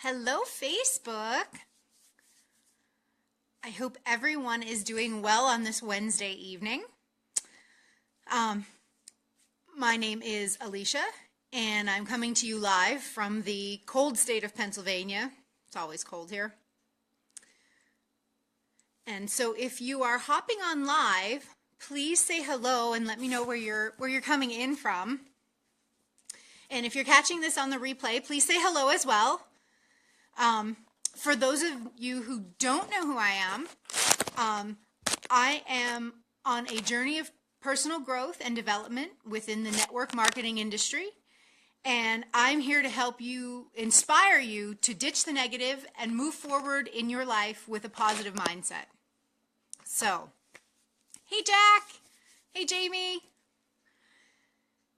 Hello, Facebook. I hope everyone is doing well on this Wednesday evening. Um, my name is Alicia, and I'm coming to you live from the cold state of Pennsylvania. It's always cold here. And so if you are hopping on live, please say hello and let me know where you're coming in from. And if you're catching this on the replay, please say hello as well. For those of you who don't know who I am on a journey of personal growth and development within the network marketing industry. And I'm here to help you, inspire you to ditch the negative and move forward in your life with a positive mindset. So, hey Jack, hey Jamie.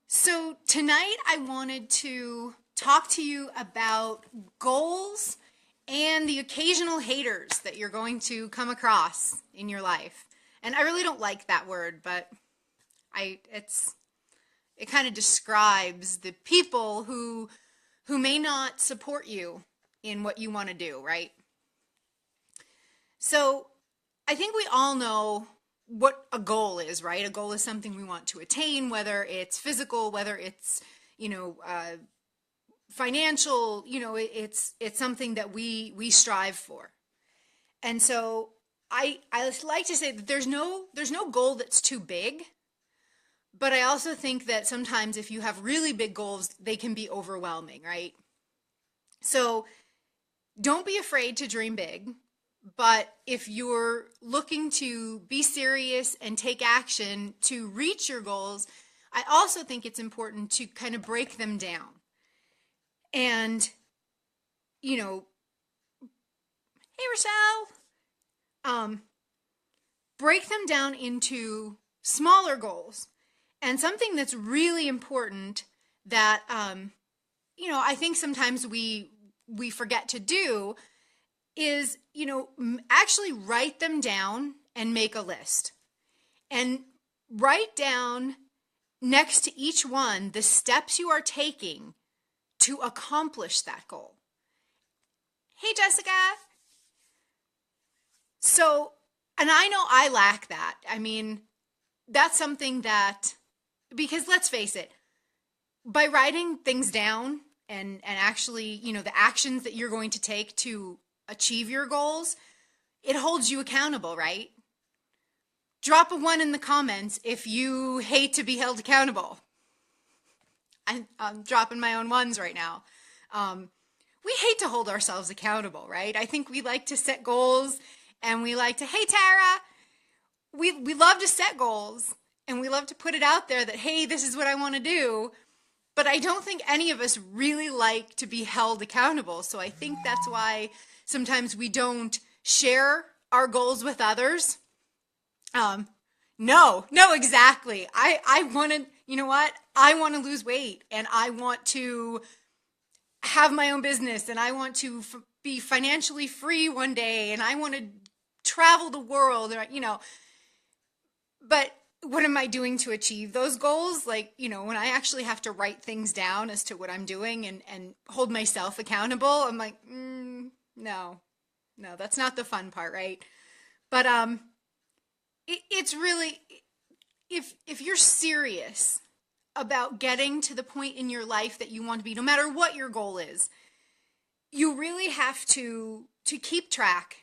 So tonight I wanted to talk to you about goals and the occasional haters that you're going to come across in your life. And I really don't like that word, but it kind of describes the people who may not support you in what you want to do, right? So I think we all know what a goal is, right? A goal is something we want to attain, whether it's physical, whether it's, financial, it's something that we strive for. And so I like to say that there's no goal that's too big, but I also think that sometimes if you have really big goals, they can be overwhelming, right? So don't be afraid to dream big, but if you're looking to be serious and take action to reach your goals, I also think it's important to kind of break them down. And, hey, Rochelle, break them down into smaller goals. And something that's really important that, I think sometimes we forget to do is, actually write them down and make a list. And write down next to each one the steps you are taking to accomplish that goal. Hey, Jessica. So, and I know I lack that. I mean, that's something that, because let's face it, by writing things down and actually, the actions that you're going to take to achieve your goals, it holds you accountable, right? Drop a 1 in the comments if you hate to be held accountable. I'm dropping my own ones right now. We hate to hold ourselves accountable, right? I think we like to set goals and we like to, hey, Tara, we love to set goals and we love to put it out there that, hey, this is what I want to do. But I don't think any of us really like to be held accountable. So I think that's why sometimes we don't share our goals with others. No, exactly. I want to, I want to lose weight and I want to have my own business and I want to be financially free one day and I want to travel the world, but what am I doing to achieve those goals? Like, when I actually have to write things down as to what I'm doing and hold myself accountable, I'm like, no, that's not the fun part, right? But, it's really, if you're serious about getting to the point in your life that you want to be, no matter what your goal is, you really have to keep track.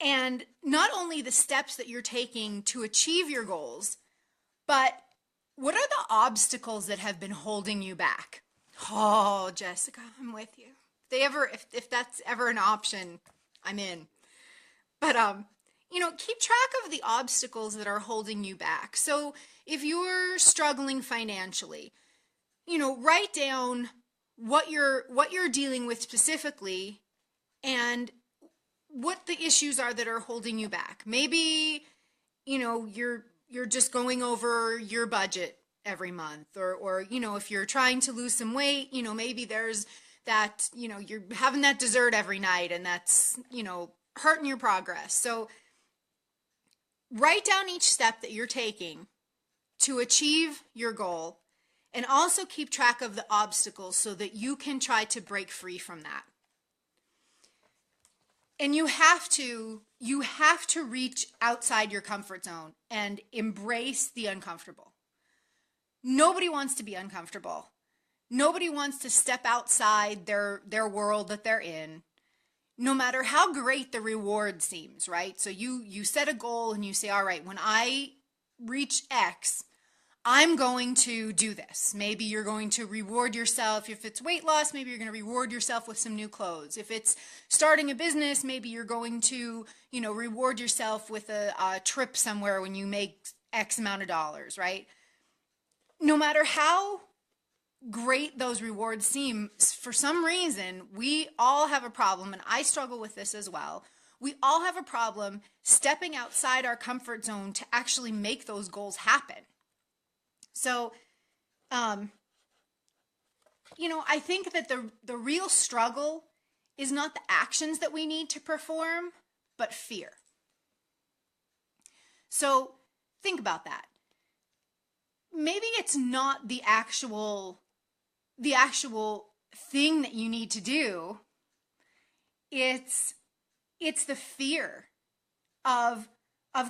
And not only the steps that you're taking to achieve your goals, but what are the obstacles that have been holding you back? Oh, Jessica, I'm with you. If that's ever an option, I'm in. But, keep track of the obstacles that are holding you back. So if you're struggling financially, write down what you're dealing with specifically and what the issues are that are holding you back. Maybe, you're just going over your budget every month or if you're trying to lose some weight, maybe there's that, you're having that dessert every night and that's, hurting your progress. So write down each step that you're taking to achieve your goal and also keep track of the obstacles so that you can try to break free from that. And you have to reach outside your comfort zone and embrace the uncomfortable. Nobody wants to be uncomfortable. Nobody wants to step outside their world that they're in, no matter how great the reward seems, right? So you set a goal and you say, all right, when I reach X, I'm going to do this. Maybe you're going to reward yourself. If it's weight loss, maybe you're going to reward yourself with some new clothes. If it's starting a business, maybe you're going to, reward yourself with a trip somewhere when you make X amount of dollars, right? No matter how great those rewards seem, for some reason, we all have a problem, and I struggle with this as well. We all have a problem stepping outside our comfort zone to actually make those goals happen. So, I think that the real struggle is not the actions that we need to perform, but fear. So think about that. Maybe it's not the actual thing that you need to do. It's the fear of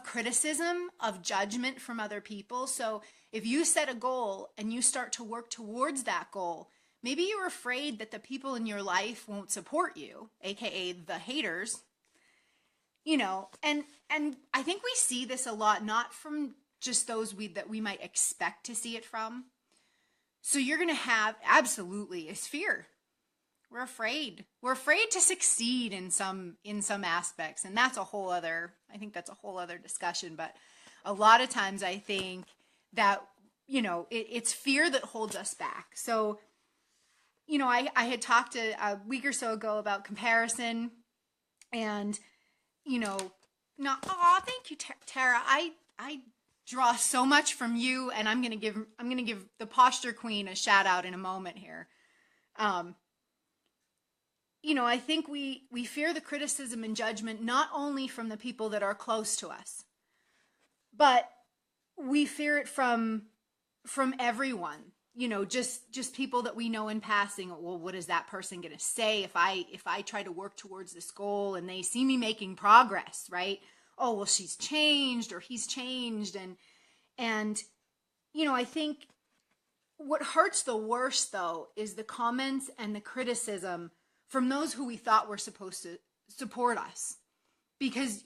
criticism, of judgment from other people. So if you set a goal and you start to work towards that goal, maybe you're afraid that the people in your life won't support you, aka the haters. And I think we see this a lot, not from just those that we might expect to see it from. So you're going to have, absolutely, is fear. We're afraid. We're afraid to succeed in some aspects. And that's a whole other discussion. But a lot of times I think that, it's fear that holds us back. So, I had talked a week or so ago about comparison and, thank you, Tara. I draw so much from you, and I'm gonna give the Posture Queen a shout out in a moment here. I think we fear the criticism and judgment not only from the people that are close to us, but we fear it from everyone. Just people that we know in passing. Well, what is that person gonna say if I try to work towards this goal and they see me making progress, right? Oh, well, she's changed or he's changed. And I think what hurts the worst, though, is the comments and the criticism from those who we thought were supposed to support us. Because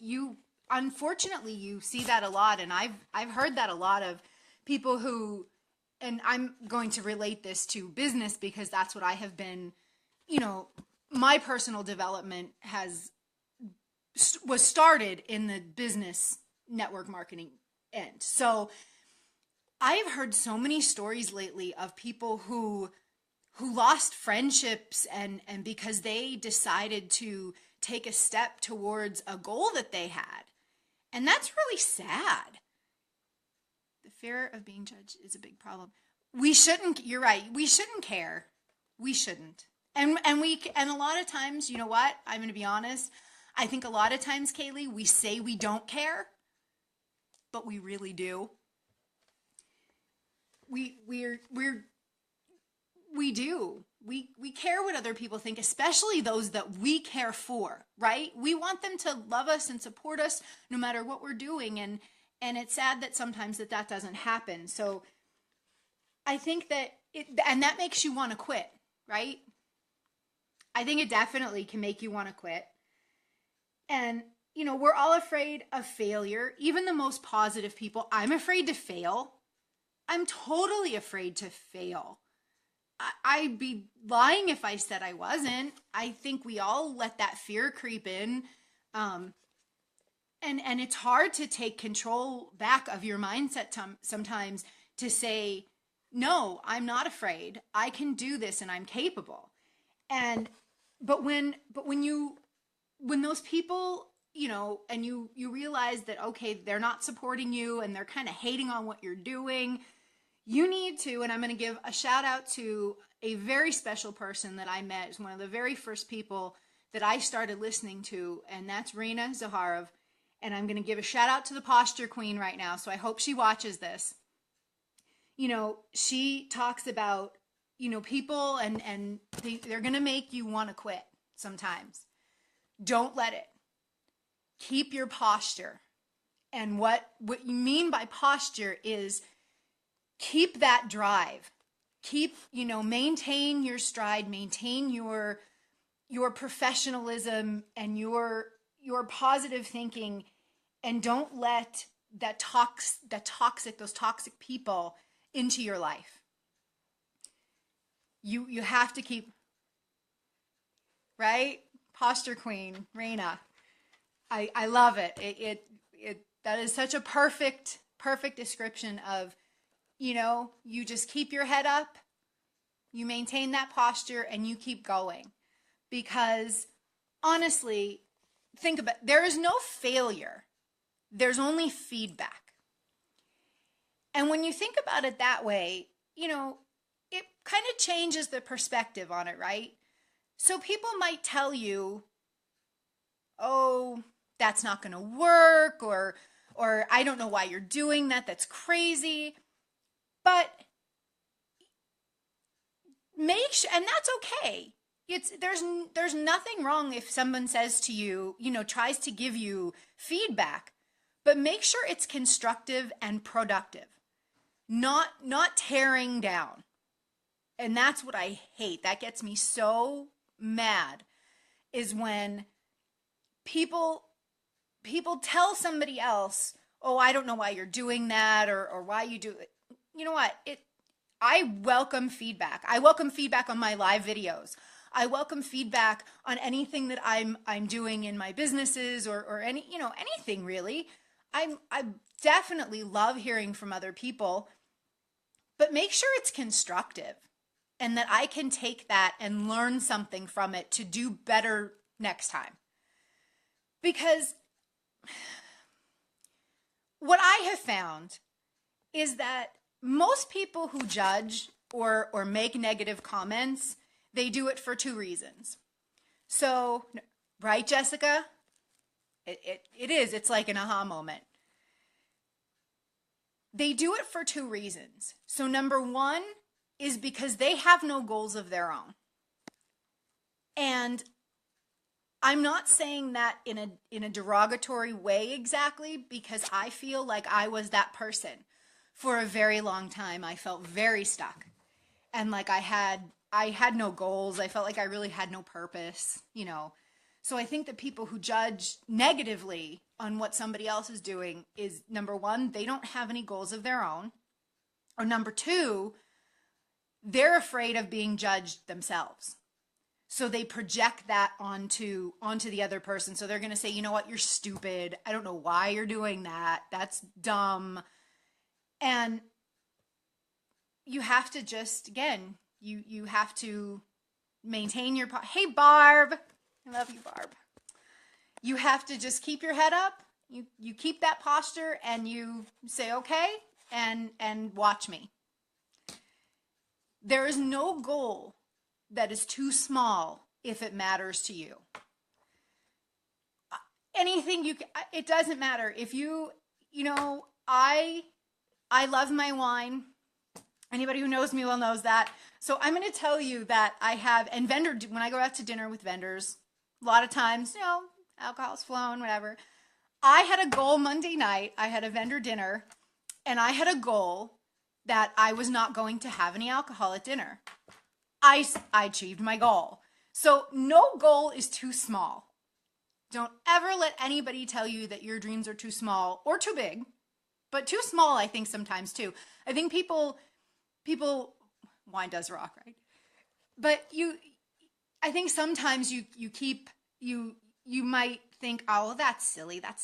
unfortunately, you see that a lot. And I've heard that a lot of people who, and I'm going to relate this to business because that's what I have been, my personal development was started in the business network marketing end. So I've heard so many stories lately of people who lost friendships and because they decided to take a step towards a goal that they had. And that's really sad. The fear of being judged is a big problem. You're right. We shouldn't care. We shouldn't. And a lot of times, you know what? I'm going to be honest. I think a lot of times, Kaylee, we say we don't care, but we really do. We do. We care what other people think, especially those that we care for, right? We want them to love us and support us no matter what we're doing. And it's sad that sometimes that doesn't happen. So I think that that makes you want to quit, right? I think it definitely can make you want to quit. And, we're all afraid of failure. Even the most positive people. I'm afraid to fail. I'm totally afraid to fail. I'd be lying if I said I wasn't. I think we all let that fear creep in. And it's hard to take control back of your mindset sometimes to say, no, I'm not afraid. I can do this and I'm capable. But when those people, and you realize that, okay, they're not supporting you and they're kind of hating on what you're doing, you need to, and I'm going to give a shout out to a very special person that I met. It's one of the very first people that I started listening to, and that's Rena Zaharov. And I'm going to give a shout out to the Posture Queen right now. So I hope she watches this. She talks about, people and they're going to make you want to quit sometimes. Don't let it. Keep your posture. And what you mean by posture is keep that drive. Keep, maintain your stride, maintain your professionalism and your positive thinking, and don't let those toxic people into your life. You have to keep, right? Posture queen, Raina. I love it. It that is such a perfect description of, you just keep your head up, you maintain that posture, and you keep going. Because honestly, think about it, there is no failure. There's only feedback. And when you think about it that way, it kind of changes the perspective on it, right? So people might tell you, oh, that's not going to work, or I don't know why you're doing that. That's crazy. But and that's okay. There's nothing wrong if someone says to you, tries to give you feedback, but make sure it's constructive and productive, not tearing down. And that's what I hate. That gets me so mad, is when people tell somebody else, oh, I don't know why you're doing that, or why you do it. You know what? I welcome feedback. I welcome feedback on my live videos. I welcome feedback on anything that I'm doing in my businesses, or anything really. I definitely love hearing from other people, but make sure it's constructive and that I can take that and learn something from it to do better next time. Because what I have found is that most people who judge or make negative comments, they do it for two reasons. So, right, Jessica? It is. It's like an aha moment. They do it for two reasons. So number one is because they have no goals of their own. And I'm not saying that in a derogatory way exactly, because I feel like I was that person for a very long time. I felt very stuck, and like I had no goals. I felt like I really had no purpose, So I think that people who judge negatively on what somebody else is doing is, number one, they don't have any goals of their own, or number two, they're afraid of being judged themselves. So they project that onto the other person. So they're going to say, you know what, you're stupid. I don't know why you're doing that. That's dumb. And you have to just, again, you have to maintain your, hey, Barb. I love you, Barb. You have to just keep your head up. You keep that posture and you say, okay, and watch me. There is no goal that is too small if it matters to you. Anything it doesn't matter. If I love my wine. Anybody who knows me well knows that. So I'm going to tell you that I have, and when I go out to dinner with vendors, a lot of times, alcohol's flowing, whatever. I had a goal Monday night. I had a vendor dinner, and I had a goal that I was not going to have any alcohol at dinner. I achieved my goal. So no goal is too small. Don't ever let anybody tell you that your dreams are too small or too big, but too small, I think sometimes too. I think people, wine does rock, right? But I think sometimes you might think, oh, well, that's silly. That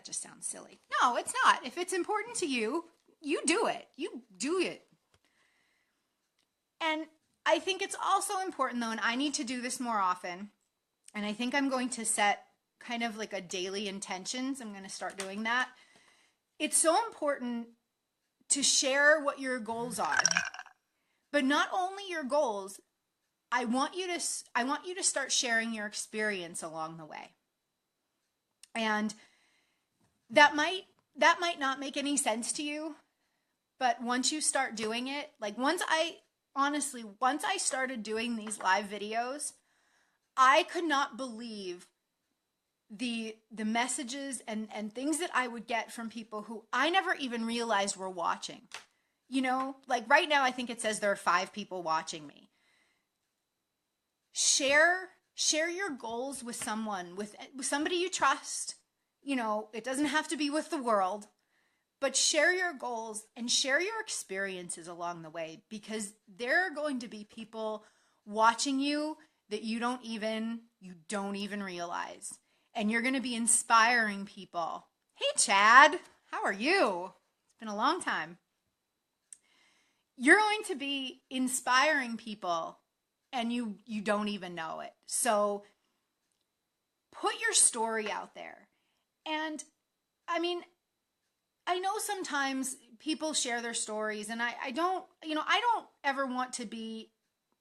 just sounds silly. No, it's not. If it's important to you, you do it. You do it. And I think it's also important though, and I need to do this more often, and I think I'm going to set kind of like a daily intentions. I'm going to start doing that. It's so important to share what your goals are, but not only your goals. I want you to start sharing your experience along the way. And that might not make any sense to you, but once you start doing it, like once I started doing these live videos, I could not believe the messages and things that I would get from people who I never even realized were watching. You know, like right now, I think it says there are 5 people watching me. Share your goals with someone, with somebody you trust. You know, it doesn't have to be with the world, but share your goals and share your experiences along the way, because there are going to be people watching you that you don't even realize. And you're going to be inspiring people. Hey, Chad, how are you? It's been a long time. You're going to be inspiring people and you don't even know it. So put your story out there. And I mean, I know sometimes people share their stories, and I don't ever want to be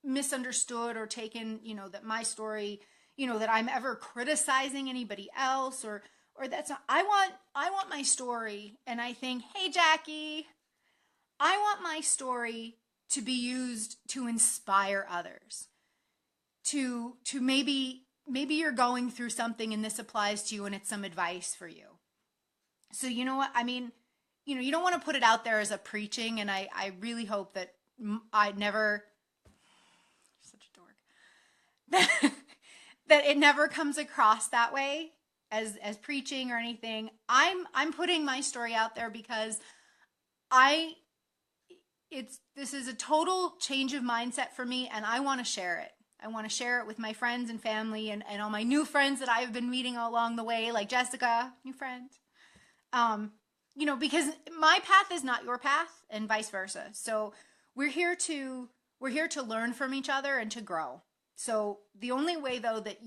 misunderstood or taken, that my story, that I'm ever criticizing anybody else or that's not, I want my story. And I think, hey, Jackie, I want my story to be used to inspire others, to maybe you're going through something and this applies to you and it's some advice for you. So you know what? I mean, you don't want to put it out there as a preaching, and I really hope that I never, such a dork, that it never comes across that way as preaching or anything. I'm putting my story out there because this is a total change of mindset for me, and I want to share it. I want to share it with my friends and family and all my new friends that I've been meeting along the way, like Jessica, new friend. Because my path is not your path and vice versa. So we're here to learn from each other and to grow. So the only way though that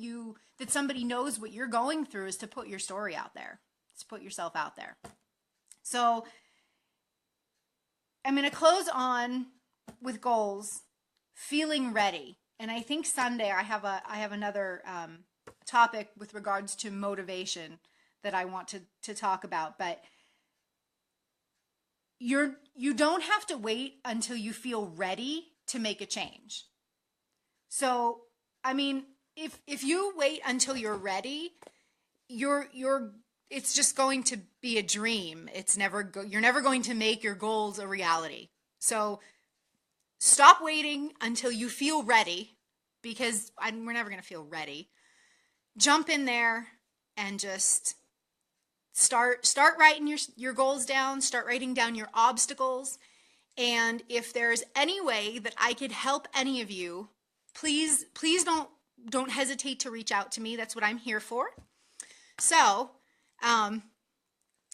somebody knows what you're going through is to put your story out there. To put yourself out there. So I'm going to close on with goals, feeling ready. And I think Sunday I have another topic with regards to motivation that I want to talk about, but you don't have to wait until you feel ready to make a change. So, I mean, if you wait until you're ready, it's just going to be a dream. You're never going to make your goals a reality. So stop waiting until you feel ready, because we're never going to feel ready. Jump in there and just start writing your goals down, start writing down your obstacles. And if there's any way that I could help any of you, please don't hesitate to reach out to me. That's what I'm here for. So,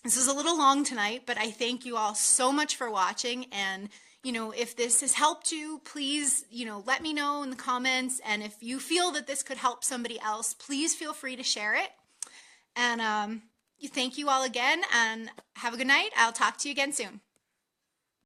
this is a little long tonight, but I thank you all so much for watching. And, if this has helped you, please, let me know in the comments. And if you feel that this could help somebody else, please feel free to share it. And, thank you all again, and have a good night. I'll talk to you again soon.